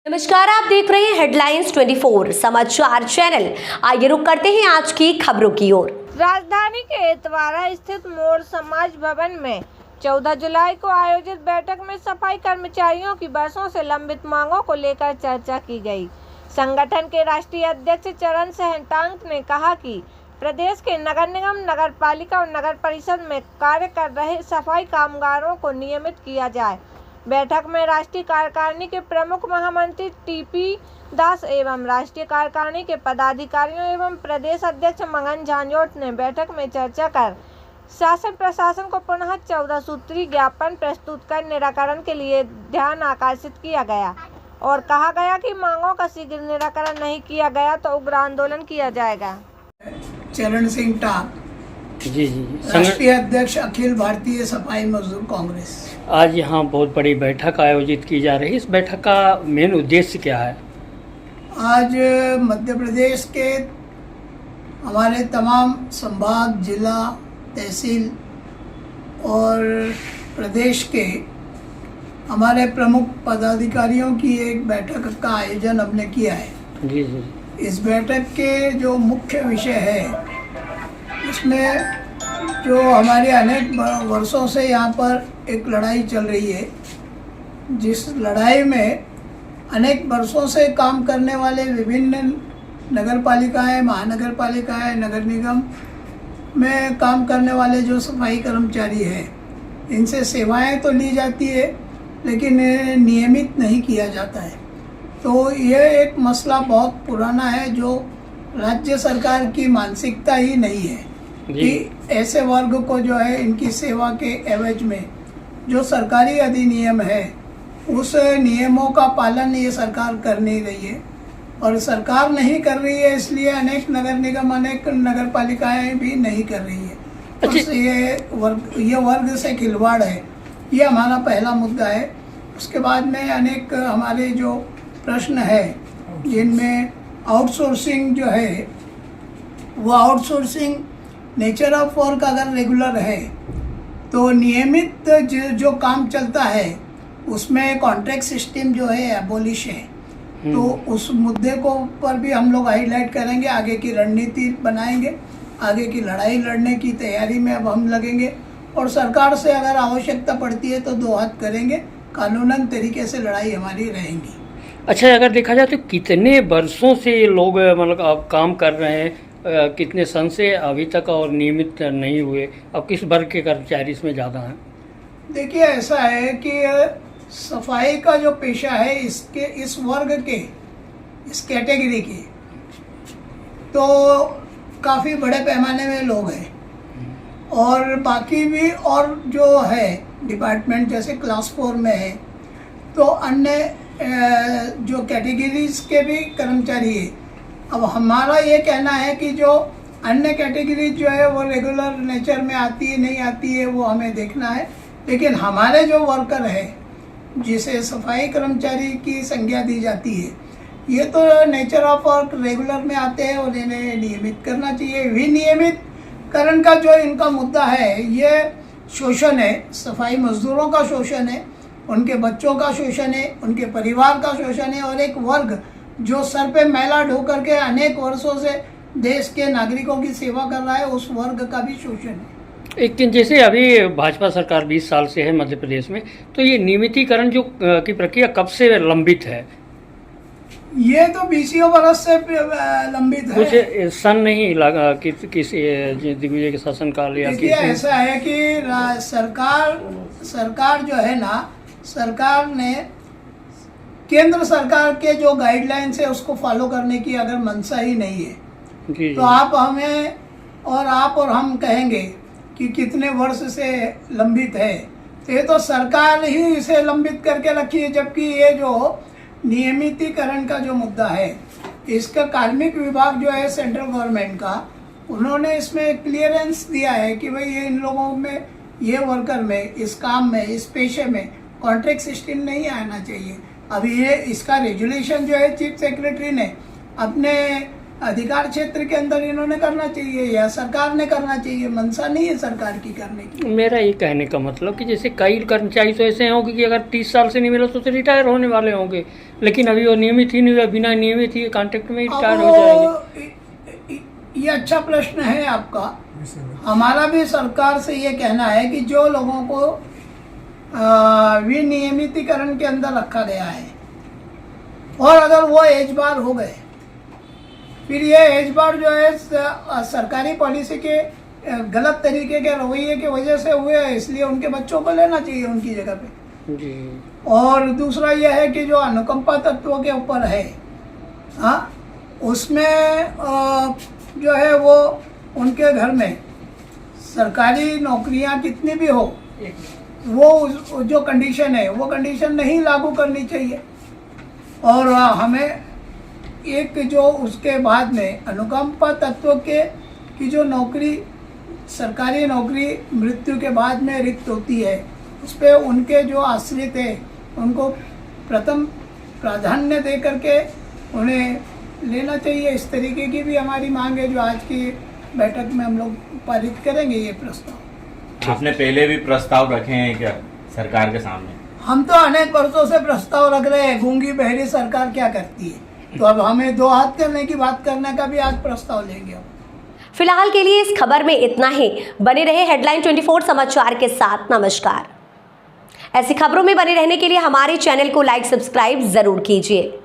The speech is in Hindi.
नमस्कार, आप देख रहे हैं हेडलाइंस 24 समाचार चैनल। आइए रुक करते हैं आज की खबरों की ओर। राजधानी के एतवारा स्थित मोड़ समाज भवन में 14 जुलाई को आयोजित बैठक में सफाई कर्मचारियों की वर्षों से लंबित मांगों को लेकर चर्चा की गई। संगठन के राष्ट्रीय अध्यक्ष चरण सहटांक ने कहा कि प्रदेश के नगर निगम, नगर पालिका और नगर परिषद में कार्य कर रहे सफाई कामगारों को नियमित किया जाए। बैठक में राष्ट्रीय कार्यकारिणी के प्रमुख महामंत्री टीपी दास एवं राष्ट्रीय कार्यकारिणी के पदाधिकारियों एवं प्रदेश अध्यक्ष मगन झांझोट ने बैठक में चर्चा कर शासन प्रशासन को पुनः 14 सूत्री ज्ञापन प्रस्तुत कर निराकरण के लिए ध्यान आकर्षित किया गया और कहा गया कि मांगों का शीघ्र निराकरण नहीं किया गया तो उग्र आंदोलन किया जाएगा। चरण सिंह टाक, जी, राष्ट्रीय अध्यक्ष अखिल भारतीय सफाई मजदूर कांग्रेस। आज यहाँ बहुत बड़ी बैठक आयोजित की जा रही है। इस बैठक का मेन उद्देश्य क्या है? आज मध्य प्रदेश के हमारे तमाम संभाग, जिला, तहसील और प्रदेश के हमारे प्रमुख पदाधिकारियों की एक बैठक का आयोजन हमने किया है। जी जी। इस बैठक के जो मुख्य विषय है उसमें जो हमारे अनेक वर्षों से यहाँ पर एक लड़ाई चल रही है, जिस लड़ाई में अनेक वर्षों से काम करने वाले विभिन्न नगर पालिकाएँ, महानगर पालिकाएँ, नगर निगम में काम करने वाले जो सफाई कर्मचारी हैं, इनसे सेवाएं तो ली जाती है लेकिन नियमित नहीं किया जाता है। तो ये एक मसला बहुत पुराना है जो राज्य सरकार की मानसिकता ही नहीं है कि ऐसे वर्ग को जो है इनकी सेवा के एवज में जो सरकारी अधिनियम है उस नियमों का पालन ये सरकार कर नहीं रही है। और सरकार नहीं कर रही है इसलिए अनेक नगर निगम, अनेक नगर पालिकाएँ भी नहीं कर रही है। तो ये वर्ग से खिलवाड़ है, ये हमारा पहला मुद्दा है। उसके बाद में अनेक हमारे जो प्रश्न है जिनमें आउटसोर्सिंग जो है वो आउटसोर्सिंग नेचर ऑफ वर्क अगर रेगुलर है तो नियमित जो काम चलता है उसमें कॉन्ट्रैक्ट सिस्टम जो है एबोलिश है। तो उस मुद्दे को पर भी हम लोग हाईलाइट करेंगे, आगे की रणनीति बनाएंगे, आगे की लड़ाई लड़ने की तैयारी में अब हम लगेंगे और सरकार से अगर आवश्यकता पड़ती है तो दो हाथ करेंगे, कानूनन तरीके से लड़ाई हमारी रहेगी। अच्छा, अगर देखा जाए तो कितने वर्षों से ये लोग मतलब अब काम कर रहे हैं, कितने सन से अभी तक और नियमित नहीं हुए? अब किस वर्ग के कर्मचारी इसमें ज़्यादा हैं? देखिए, ऐसा है कि सफाई का जो पेशा है इसके इस वर्ग के, इस कैटेगरी के तो काफ़ी बड़े पैमाने में लोग हैं और बाकी भी और जो है डिपार्टमेंट जैसे क्लास 4 में है तो अन्य जो कैटेगरीज के भी कर्मचारी है। अब हमारा ये कहना है कि जो अन्य कैटेगरी जो है वो रेगुलर नेचर में आती है नहीं आती है वो हमें देखना है, लेकिन हमारे जो वर्कर है जिसे सफाई कर्मचारी की संज्ञा दी जाती है ये तो नेचर ऑफ वर्क रेगुलर में आते हैं और इन्हें नियमित करना चाहिए। विनियमितकरण का जो इनका मुद्दा है ये शोषण है, सफाई मजदूरों का शोषण है, उनके बच्चों का शोषण है, उनके परिवार का शोषण है और एक वर्ग जो सर पे मैला ढो करके अनेक वर्षों से देश के नागरिकों की सेवा कर रहा है उस वर्ग का भी शोषण है। एक जैसे अभी भाजपा सरकार 20 साल से है मध्य प्रदेश में, तो ये नियमितीकरण जो की प्रक्रिया कब से लंबित है? ये तो 20 बरस से लंबित है। कुछ सन नहीं लगा किस दिग्विजय के शासनकाल या देखिए, ऐसा है कि सरकार जो है ना, सरकार ने केंद्र सरकार के जो गाइडलाइंस है उसको फॉलो करने की अगर मंशा ही नहीं है तो आप हमें और आप और हम कहेंगे कि कितने वर्ष से लंबित है, तो ये तो सरकार ही इसे लंबित करके रखी है। जबकि ये जो नियमितीकरण का जो मुद्दा है इसका कार्मिक विभाग जो है सेंट्रल गवर्नमेंट का, उन्होंने इसमें क्लियरेंस दिया है कि भाई ये इन लोगों में, ये वर्कर में, इस काम में, इस पेशे में कॉन्ट्रैक्ट सिस्टम नहीं आना चाहिए। अभी ये इसका रेजुलेशन जो है चीफ सेक्रेटरी ने अपने अधिकार क्षेत्र के अंदर इन्होंने करना चाहिए या सरकार ने करना चाहिए। मंशा नहीं है सरकार की करने की। मेरा ये कहने का मतलब कि जैसे कई कर्मचारी तो ऐसे होंगे कि अगर 30 साल से नहीं मिला तो रिटायर होने वाले होंगे, लेकिन अभी वो नियमित ही नहीं हुआ, बिना नियमित ही कॉन्ट्रैक्ट में रिटायर हो जाएंगे। ये अच्छा प्रश्न है आपका। हमारा भी सरकार से ये कहना है कि जो लोगों को विनियमितीकरण के अंदर रखा गया है और अगर वो एज बार हो गए, फिर ये एज बार जो है सरकारी पॉलिसी के गलत तरीके के रवैये की वजह से हुए हैं, इसलिए उनके बच्चों को लेना चाहिए उनकी जगह पे। जी। और दूसरा यह है कि जो अनुकंपा तत्वों के ऊपर है, हाँ, उसमें जो है वो उनके घर में सरकारी नौकरियां कितनी भी हो, वो जो कंडीशन है वो कंडीशन नहीं लागू करनी चाहिए। और हमें एक जो उसके बाद में अनुकंपा तत्व की जो नौकरी, सरकारी नौकरी मृत्यु के बाद में रिक्त होती है, उस पर उनके जो आश्रित है उनको प्रथम प्राधान्य दे करके उन्हें लेना चाहिए। इस तरीके की भी हमारी मांग है, जो आज की बैठक में हम लोग पारित करेंगे ये प्रस्ताव। आपने पहले भी प्रस्ताव रखे हैं क्या सरकार के सामने? हम तो अनेक वर्षों से प्रस्ताव रख रहे हैं। गूंगी बहरी सरकार क्या करती है, तो अब हमें दो हाथ करने की बात करने का भी आज प्रस्ताव लेंगे। फिलहाल के लिए इस खबर में इतना ही। बने रहे हेडलाइन 24 समाचार के साथ। नमस्कार। ऐसी खबरों में बने रहने के लिए हमारे चैनल को लाइक, सब्सक्राइब जरूर कीजिए।